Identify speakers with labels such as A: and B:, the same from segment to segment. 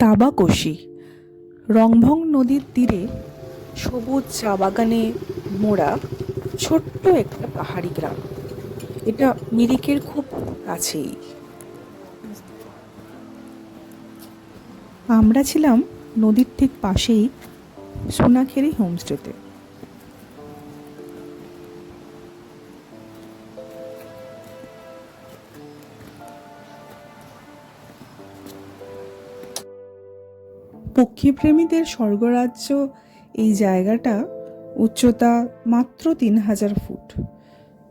A: তাবাকশি রংভং নদীর তীরে সবুজ চা বাগানে মোড়া ছোট্ট একটা পাহাড়ি গ্রাম। এটা মিরিকের খুব কাছেই। আমরা ছিলাম নদীর ঠিক পাশেই সোনাখেরি হোমস্টেতে। পক্ষীপ্রেমীদের স্বর্গরাজ্য এই জায়গাটা। উচ্চতা মাত্র 3000 ফুট।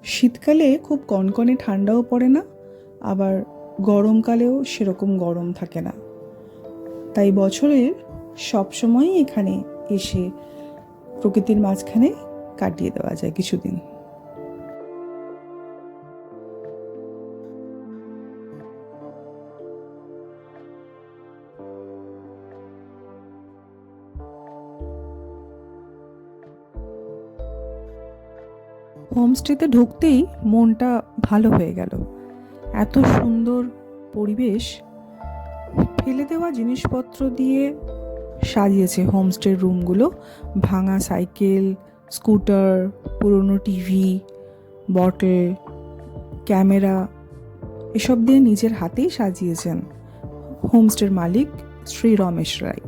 A: শীতকালে খুব কনকনে ঠান্ডাও পড়ে না, আবার গরমকালেও সেরকম গরম থাকে না। তাই বছরের সবসময়ই এখানে এসে প্রকৃতির মাঝখানে কাটিয়ে দেওয়া যায় কিছুদিন। হোমস্টেতে ঢুকতেই মনটা ভালো হয়ে গেল। এত সুন্দর পরিবেশ। ফেলে দেওয়া জিনিসপত্র দিয়ে সাজিয়েছে হোমস্টের রুমগুলো। ভাঙা সাইকেল, স্কুটার, পুরনো টিভি, বটল, ক্যামেরা এসব দিয়ে নিজের হাতেই সাজিয়েছেন হোমস্টের মালিক শ্রী রমেশ রায়।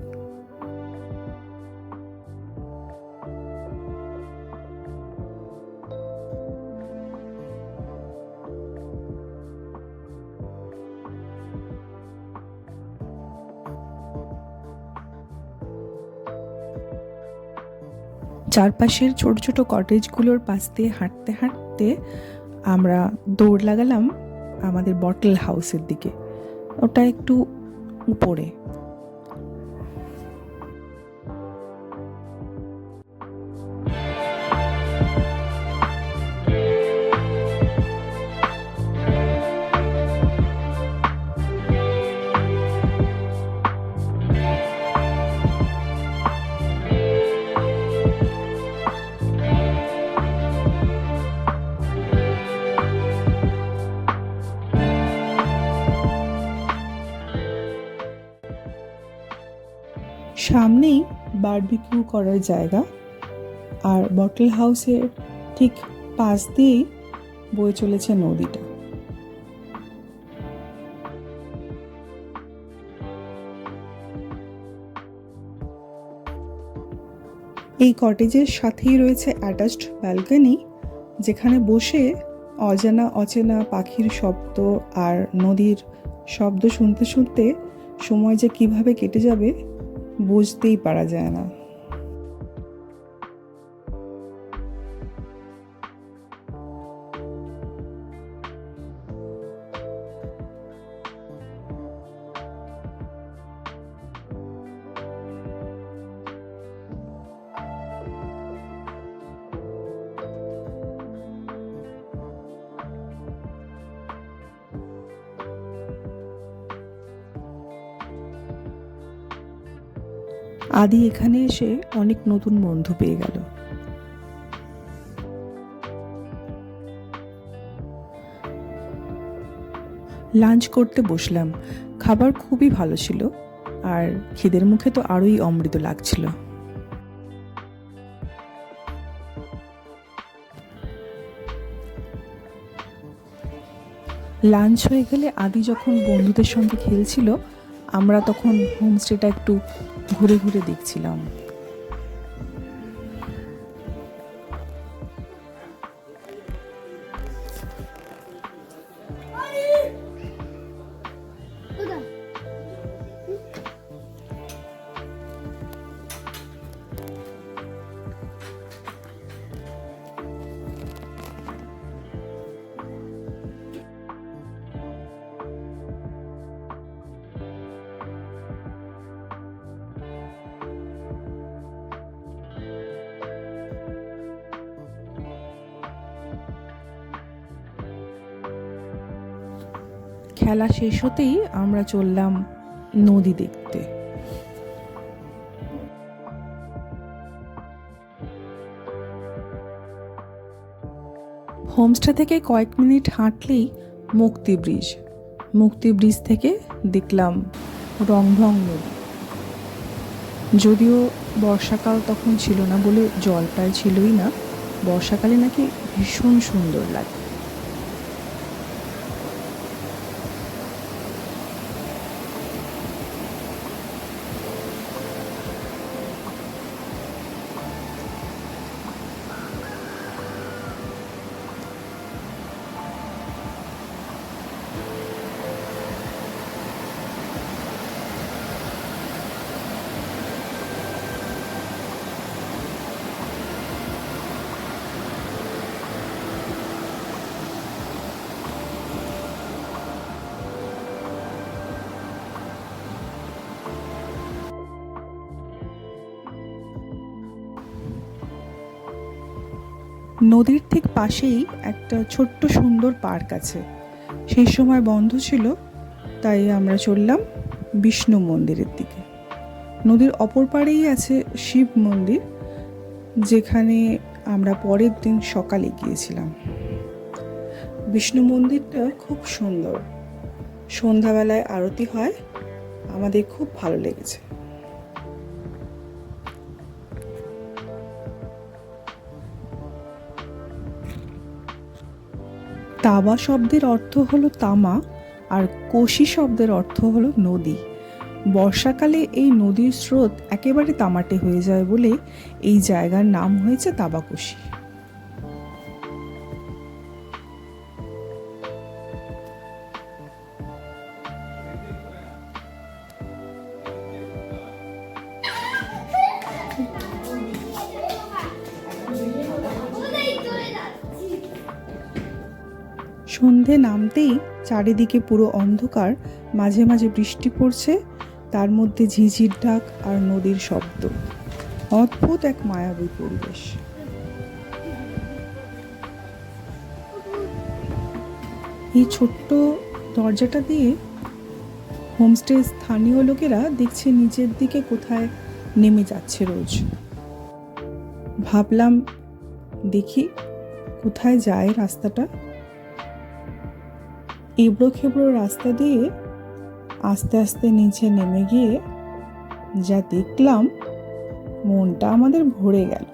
A: চারপাশের ছোট ছোট কটেজগুলোর পাশ দিয়ে হাঁটতে হাঁটতে আমরা দৌড় লাগালাম আমাদের বটল হাউসের দিকে। ওটা একটু উপরে। সামনেই বারবিকিউ করার জায়গা, আর বটল হাউসের ঠিক পাশ দিয়েই বয়ে চলেছে নদীটা। এই কটেজের সাথেই রয়েছে অ্যাটাচড ব্যালকনি, যেখানে বসে অজানা অচেনা পাখির শব্দ আর নদীর শব্দ শুনতে শুনতে সময় যে কিভাবে কেটে যাবে বুঝতেই পারা যায় না। আদি এখানে এসে অনেক নতুন বন্ধু পেয়ে গেল। লাঞ্চ করতে বসলাম। খাবার খুবই ভালো ছিল, আর খিদের মুখে তো আরোই অমৃত লাগছিল। লাঞ্চ হয়ে গেলে আদি যখন বন্ধুদের সঙ্গে খেলছিল, আমরা তখন হোমস্টেটা একটু ঘুরে ঘুরে দেখছিলাম। খেলা শেষ হতেই আমরা চললাম নদী দেখতে। হোমস্টে থেকে কয়েক মিনিট হাঁটলেই মুক্তি ব্রিজ। মুক্তি ব্রিজ থেকে দেখলাম রংভং নদী। যদিও বর্ষাকাল তখন ছিল না বলে জল প্রায় ছিলই না। বর্ষাকালে নাকি ভীষণ সুন্দর লাগে। নদীর ঠিক পাশেই একটা ছোট্ট সুন্দর পার্ক আছে। সেই সময় বন্ধ ছিল, তাই আমরা চললাম বিষ্ণু মন্দিরের দিকে। নদীর অপর পাড়েই আছে শিব মন্দির, যেখানে আমরা পরের দিন সকালে গিয়েছিলাম। বিষ্ণু মন্দিরটা খুব সুন্দর, সন্ধ্যাবেলায় আরতি হয়, আমাদের খুব ভালো লেগেছে। তাবা শব্দের অর্থ হলো তামা, আর কোশি শব্দের অর্থ হলো নদী। বর্ষাকালে এই নদীর স্রোত একেবারে তামাটে হয়ে যায় বলে এই জায়গার নাম হয়েছে তাবাকোশি। সন্ধে নামতেই চারিদিকে পুরো অন্ধকার, মাঝে মাঝে বৃষ্টি পড়ছে, তার মধ্যে ঝিঝির ডাক আর নদীর শব্দ। অদ্ভুত এক মায়াবী পরিবেশ। এই ছোট্ট দরজাটা দিয়ে হোমস্টে স্থানীয় লোকেরা দেখছে নিচের দিকে কোথায় নেমে যাচ্ছে রোজ। ভাবলাম দেখি কোথায় যায় রাস্তাটা। এবড়ো খেবড়ো রাস্তা দিয়ে আস্তে আস্তে নিচে নেমে গিয়ে যা দেখলাম, মনটা আমাদের ভরে গেল।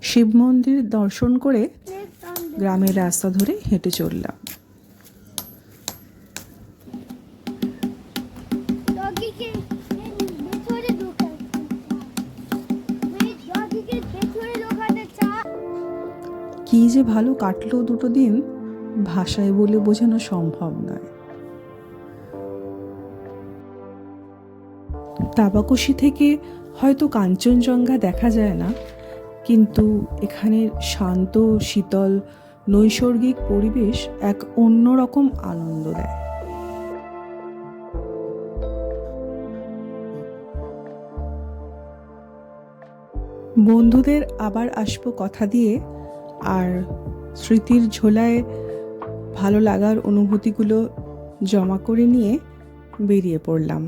A: শিব মন্দির দর্শন করে গ্রামের রাস্তা ধরে হেঁটে চললাম। কি যে ভালো কাটলো দুটো দিন, ভাষায় বলে বোঝানো সম্ভব নয়। তাবাকশি থেকে হয়তো কাঞ্চনজঙ্ঘা দেখা যায় না, কিন্তু এখানের শান্ত শীতল নৈসর্গিক পরিবেশ এক অন্যরকম আনন্দ দেয়। বন্ধুদের আবার আসবো কথা দিয়ে, আর স্মৃতির ঝোলায় ভালো লাগার অনুভূতিগুলো জমা করে নিয়ে বেরিয়ে পড়লাম।